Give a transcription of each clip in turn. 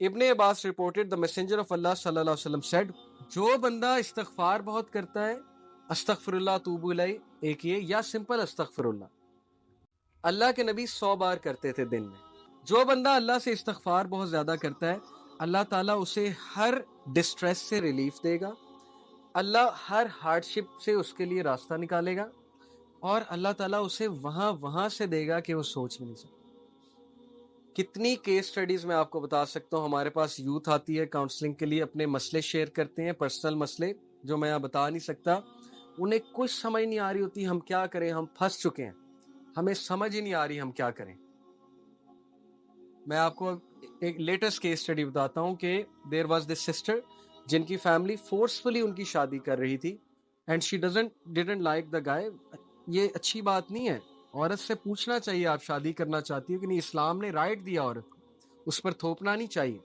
ابن عباس reported the messenger of Allah sallallahu alaihi wasallam said, جو بندہ استغفار بہت کرتا ہے, استغفر اللہ توبو الیہ ایک یہ, یا سمپل استغفر اللہ کے نبی 100 بار کرتے تھے دن میں. جو بندہ اللہ سے استغفار بہت زیادہ کرتا ہے, اللہ تعالیٰ اسے ہر ڈسٹریس سے ریلیف دے گا, اللہ ہر ہارڈ شپ سے اس کے لیے راستہ نکالے گا, اور اللہ تعالیٰ اسے وہاں سے دے گا کہ وہ سوچ بھی نہیں سکتا. کتنی کیس سٹڈیز میں آپ کو بتا سکتا ہوں. ہمارے پاس یوتھ آتی ہے کاؤنسلنگ کے لیے, اپنے مسئلے شیئر کرتے ہیں, پرسنل مسئلے جو میں بتا نہیں سکتا, انہیں کچھ سمجھ نہیں آ رہی ہوتی ہم کیا کریں, ہم پھنس چکے ہیں, ہمیں سمجھ ہی نہیں آ رہی ہم کیا کریں. میں آپ کو ایک لیٹسٹ کیس سٹڈی بتاتا ہوں کہ دیر واز دس سسٹر جن کی فیملی فورسفلی ان کی شادی کر رہی تھی, and she didn't like the guy. یہ اچھی بات نہیں ہے, عورت سے پوچھنا چاہیے آپ شادی کرنا چاہتی ہو کہ نہیں. اسلام نے رائٹ دیا عورت کو, اس پر تھوپنا نہیں چاہیے.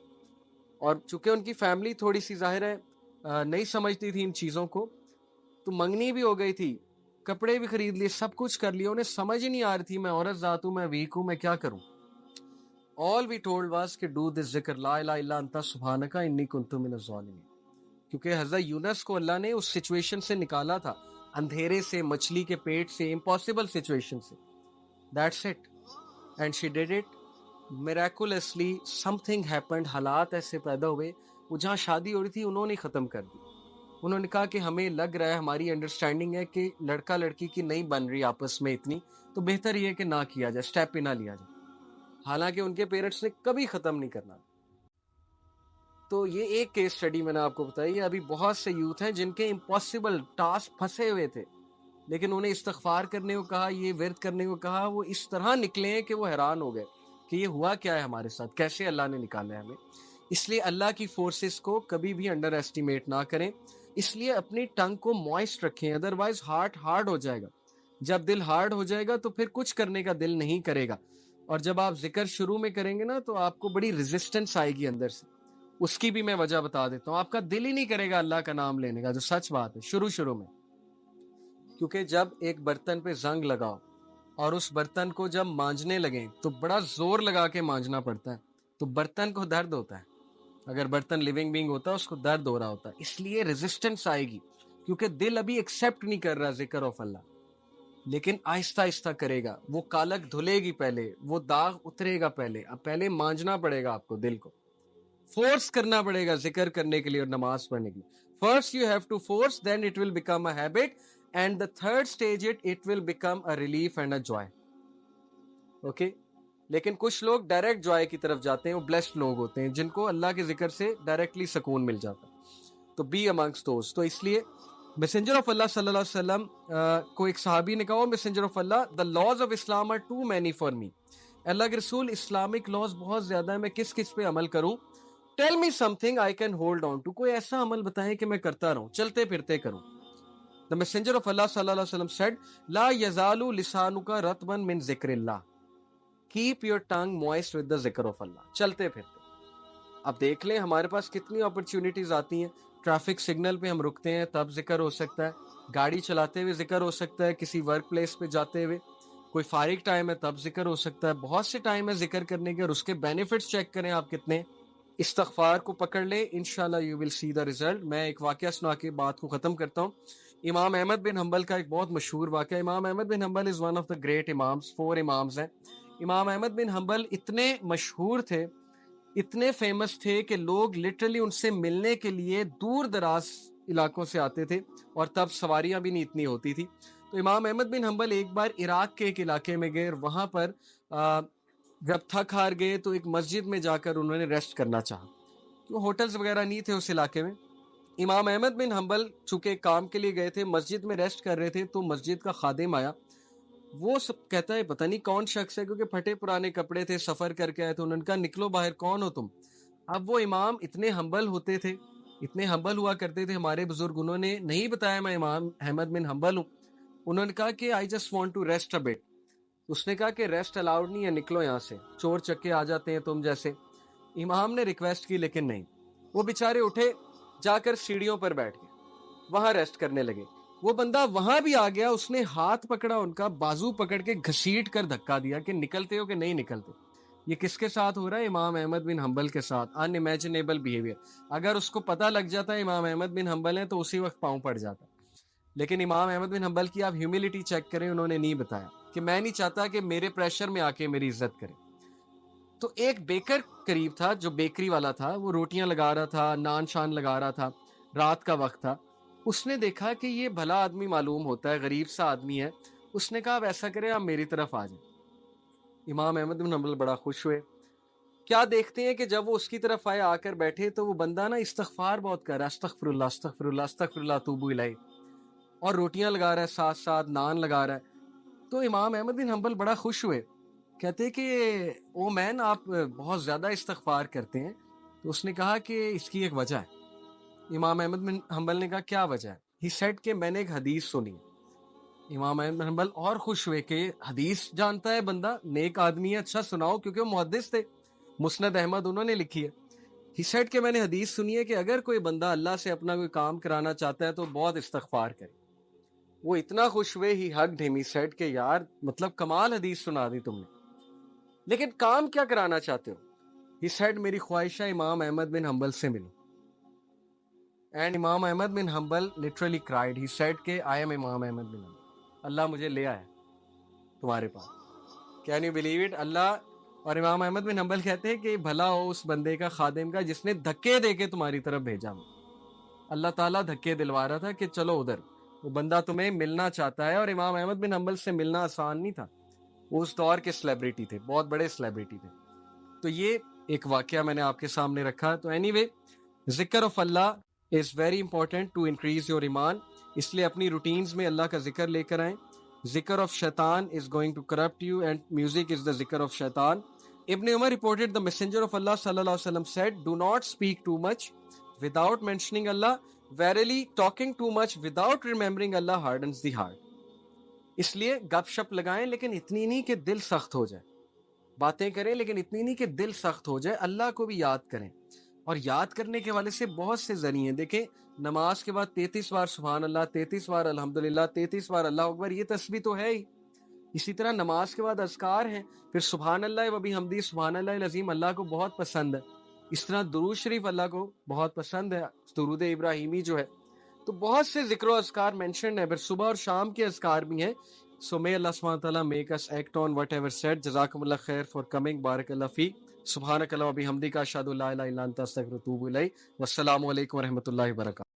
اور چونکہ ان کی فیملی تھوڑی سی ظاہر ہے نہیں سمجھتی تھی ان چیزوں کو, تو منگنی بھی ہو گئی تھی, کپڑے بھی خرید لیے, سب کچھ کر لیا, انہیں سمجھ ہی نہیں آ رہی تھی میں عورت ذات ہوں, میں ویک ہوں, میں کیا کروں. all we told was کہ do this ذکر لا الہ الا انت سبحانک انی کنت من الظالمین, کیونکہ حضرت یونس کو اللہ نے اس سچویشن سے نکالا تھا, اندھیرے سے, مچھلی کے پیٹ سے, امپاسبل سچویشن سے. That's it. And she did it. Miraculously something happened. حالات ایسے پیدا ہوئے, وہ جہاں شادی ہو رہی تھی انہوں نے ختم کر دی. انہوں نے کہا کہ ہمیں لگ رہا ہے, ہماری انڈرسٹینڈنگ ہے کہ لڑکا لڑکی کی نہیں بن رہی آپس میں اتنی, تو بہتر یہ ہے کہ نہ کیا جائے, سٹیپ پہ نہ لیا جائے. حالانکہ ان کے پیرنٹس نے کبھی ختم نہیں کرنا. تو یہ ایک کیس سٹڈی میں نے آپ کو بتائی. ابھی بہت سے یوتھ ہیں جن کے امپاسبل ٹاسک پھنسے ہوئے تھے, لیکن انہیں استغفار کرنے کو کہا, یہ ورد کرنے کو کہا, وہ اس طرح نکلے ہیں کہ وہ حیران ہو گئے کہ یہ ہوا کیا ہے ہمارے ساتھ, کیسے اللہ نے نکالا ہے ہمیں. اس لیے اللہ کی فورسز کو کبھی بھی انڈر ایسٹیمیٹ نہ کریں. اس لیے اپنی ٹنگ کو موئسٹ رکھیں, ادروائز ہارٹ ہارڈ ہو جائے گا. جب دل ہارڈ ہو جائے گا تو پھر کچھ کرنے کا دل نہیں کرے گا. اور جب آپ ذکر شروع میں کریں گے نا تو آپ کو بڑی ریزسٹنس آئے گی اندر سے. اس کی بھی میں وجہ بتا دیتا ہوں. آپ کا دل ہی نہیں کرے گا اللہ کا نام لینے کا, جو سچ بات ہے شروع میں. کیونکہ جب ایک برتن پہ زنگ لگاؤ اور اس برتن کو جب مانجنے لگیں تو بڑا زور لگا کے مانجنا پڑتا ہے, تو برتن کو درد ہوتا ہے. اگر برتن لیونگ بینگ ہوتا ہے اس کو درد ہو رہا ہوتا ہے, اس لیے ریزسٹنس آئے گی, کیونکہ دل ابھی ایکسیپٹ نہیں کر رہا ذکر آف اللہ. لیکن آہستہ آہستہ کرے گا, وہ کالک دھلے گی پہلے, وہ داغ اترے گا پہلے. اب پہلے مانجنا پڑے گا آپ کو, دل کو فورس کرنا پڑے گا ذکر کرنے کے لیے اور نماز پڑھنے کے لیے. First you have to force, then it will become a habit, and the third stage it will become a relief and a joy. Okay. لیکن کچھ لوگ ڈائریکٹ جوائے کی طرف جاتے ہیں, وہ بلیسڈ لوگ ہوتے ہیں جن کو اللہ کے ذکر سے ڈائریکٹلی سکون مل جاتا ہے. تو بی امنگسٹ دوز. تو اس لیے میسنجر آف اللہ صلی اللہ علیہ وسلم کو ایک صحابی نے کہا, messenger of Allah, the laws of Islam are too many for me. اللہ کے رسول, اسلامک لاز بہت زیادہ ہیں, میں کس پہ عمل کروں. Tell me something I can hold on to. کوئی ایسا عمل بتائیں کہ میں کرتا رہوں, چلتے پھرتے کروں. The messenger of Allah صلی اللہ علیہ وسلم said, لا یزال لسانک رطبا من ذکر اللہ. Keep your tongue moist with the ذکر of اللہ. چلتے پھرتے. اب دیکھ لیں ہمارے پاس کتنی اپرچونٹیز آتی ہیں. ٹریفک سگنل پہ ہم رکتے ہیں تب ذکر ہو سکتا ہے, گاڑی چلاتے ہوئے ذکر ہو سکتا ہے, کسی ورک پلیس پہ جاتے ہوئے, کوئی فارغ ٹائم ہے تب ذکر ہو سکتا ہے. بہت سے ٹائم ہے ذکر کرنے کے, اور اس کے بینیفٹس چیک کریں آپ کتنے. استغفار کو پکڑ لیں, انشاءاللہ you will C the result. میں ایک واقعہ سنا کے بات کو ختم کرتا ہوں. امام احمد بن حنبل کا ایک بہت مشہور واقعہ. Imam Ahmad bin Hanbal is one of the great imams. 4 imams ہیں. امام احمد بن حنبل اتنے مشہور تھے, اتنے فیمس تھے کہ لوگ لٹرلی ان سے ملنے کے لیے دور دراز علاقوں سے آتے تھے, اور تب سواریاں بھی نہیں اتنی ہوتی تھی. تو امام احمد بن حنبل ایک بار عراق کے ایک علاقے میں گئے, اور وہاں پر جب تھک ہار گئے تو ایک مسجد میں جا کر انہوں نے ریسٹ کرنا چاہا. تو ہوٹلز وغیرہ نہیں تھے اس علاقے میں. امام احمد بن حنبل چونکہ کام کے لیے گئے تھے, مسجد میں ریسٹ کر رہے تھے, تو مسجد کا خادم آیا. وہ سب کہتا ہے پتہ نہیں کون شخص ہے, کیونکہ پھٹے پرانے کپڑے تھے, سفر کر کے آئے تھے. انہوں نے کہا نکلو باہر, کون ہو تم. اب وہ امام اتنے ہمبل ہوتے تھے, اتنے ہمبل ہوا کرتے تھے ہمارے بزرگ, انہوں نے نہیں بتایا میں امام احمد بن حنبل ہوں. انہوں نے کہا کہ I just want to rest a bit. اس نے کہا کہ ریسٹ الاؤڈ نہیں ہے, نکلو یہاں سے, چور چکے آ جاتے ہیں تم جیسے. امام نے ریکویسٹ کی لیکن نہیں. وہ بیچارے اٹھے, جا کر سیڑھیوں پر بیٹھ گئے, وہاں ریسٹ کرنے لگے. وہ بندہ وہاں بھی آ گیا, اس نے ہاتھ پکڑا ان کا, بازو پکڑ کے گھسیٹ کر دھکا دیا کہ نکلتے ہو کہ نہیں نکلتے. یہ کس کے ساتھ ہو رہا ہے؟ امام احمد بن حنبل کے ساتھ. ان امیجنیبل بیہیویئر. اگر اس کو پتہ لگ جاتا ہے امام احمد بن حنبل ہیں تو اسی وقت پاؤں پڑ جاتا. لیکن امام احمد بن حنبل کی آپ ہیوملٹی چیک کریں, انہوں نے نہیں بتایا کہ میں نہیں چاہتا کہ میرے پریشر میں آ کے میری عزت کرے. تو ایک بیکر قریب تھا جو بیکری والا تھا, وہ روٹیاں لگا رہا تھا, نان شان لگا رہا تھا, رات کا وقت تھا. اس نے دیکھا کہ یہ بھلا آدمی معلوم ہوتا ہے, غریب سا آدمی ہے. اس نے کہا اب ایسا کرے آپ میری طرف آ جائیں. امام احمد بن حنبل بڑا خوش ہوئے. کیا دیکھتے ہیں کہ جب وہ اس کی طرف آئے, آ کر بیٹھے, تو وہ بندہ نا استغفار بہت کر رہا ہے, استغفر اللہ استغفر اللہ استغفر اللہ توبو الیہ, اور روٹیاں لگا رہا ہے, ساتھ ساتھ نان لگا رہا ہے. تو امام احمد بن حنبل بڑا خوش ہوئے, کہتے کہ او مین آپ بہت زیادہ استغفار کرتے ہیں. تو اس نے کہا کہ اس کی ایک وجہ ہے. امام احمد بن حنبل نے کہا کیا وجہ ہے؟ ہی سیڈ کہ میں نے ایک حدیث سنی. امام احمد بن حنبل اور خوش ہوئے کہ حدیث جانتا ہے بندہ, نیک آدمی ہے, اچھا سناؤ, کیونکہ وہ محدث تھے, مسند احمد انہوں نے لکھی ہے. ہی سیڈ کہ میں نے حدیث سنی ہے کہ اگر کوئی بندہ اللہ سے اپنا کوئی کام کرانا چاہتا ہے تو بہت استغفار کرے. وہ اتنا خوش ہوئے, ہی ہگڈ ہم, ہی سیڈ کہ یار مطلب کمال حدیث سنا دی تم نے, لیکن کام کیا کرانا چاہتے ہو؟ ہی سیڈ میری خواہش ہے امام احمد بن حنبل سے ملو. اینڈ امام Ahmad bin Hanbal literally cried. He said کہ I am امام احمد بن حنبل, اللہ مجھے لے آیا تمہارے پاس. Can you believe it؟ اللہ اور امام احمد بن حنبل کہتے ہیں کہ بھلا ہو اس بندے کا, خادم کا, جس نے دھکے دے کے تمہاری طرف بھیجا. اللہ تعالیٰ دھکے دلوا رہا تھا کہ چلو ادھر, وہ بندہ تمہیں ملنا چاہتا ہے. اور امام احمد بن حنبل سے ملنا آسان نہیں تھا, وہ اس دور کے سیلیبریٹی تھے, بہت بڑے سیلیبریٹی تھے. تو یہ ایک واقعہ میں نے آپ کے سامنے رکھا. تو anyway, zikr of Allah is very important to increase your iman, اس لیے اپنی روٹینز میں اللہ کا ذکر لے کر آئیں. ذکر آف شیطان is going to corrupt you and music is the ذکر آف شیطان. ابن عمر reported the messenger of Allah sallallahu alaihi wasallam said, do not speak too much without mentioning Allah. Verily talking too much without remembering Allah hardens the heart. اس لیے گپ شپ لگائیں لیکن اتنی نہیں کہ دل سخت ہو جائے, باتیں کریں لیکن اتنی نہیں کہ دل سخت ہو جائے. اللہ کو بھی یاد کریں, اور یاد کرنے کے والے سے بہت سے ذریعے ہیں. دیکھیں, نماز کے بعد 33 بار سبحان اللہ, 33 بار الحمدللہ, 33 بار اللہ اکبر, یہ تسبیح تو ہے ہی. اسی طرح نماز کے بعد اذکار ہیں, پھر سبحان اللہ و بحمدہ سبحان اللہ العظیم اللہ کو بہت پسند ہے. اس طرح درود شریف اللہ کو بہت پسند ہے, درود ابراہیمی جو ہے. تو بہت سے ذکر و اذکار مینشنڈ ہیں, پھر صبح اور شام کے اذکار بھی ہیں. So may Allah subhanahu wa ta'ala make us act on whatever said. Jazakumullah khair for coming. Barakallah fi. Subhanakallah wa bihamdika ashhadu an la ilaha illa anta astaghfiruka wa atubu ilayk. Wassalamu alaikum wa rahmatullahi wa barakatuh.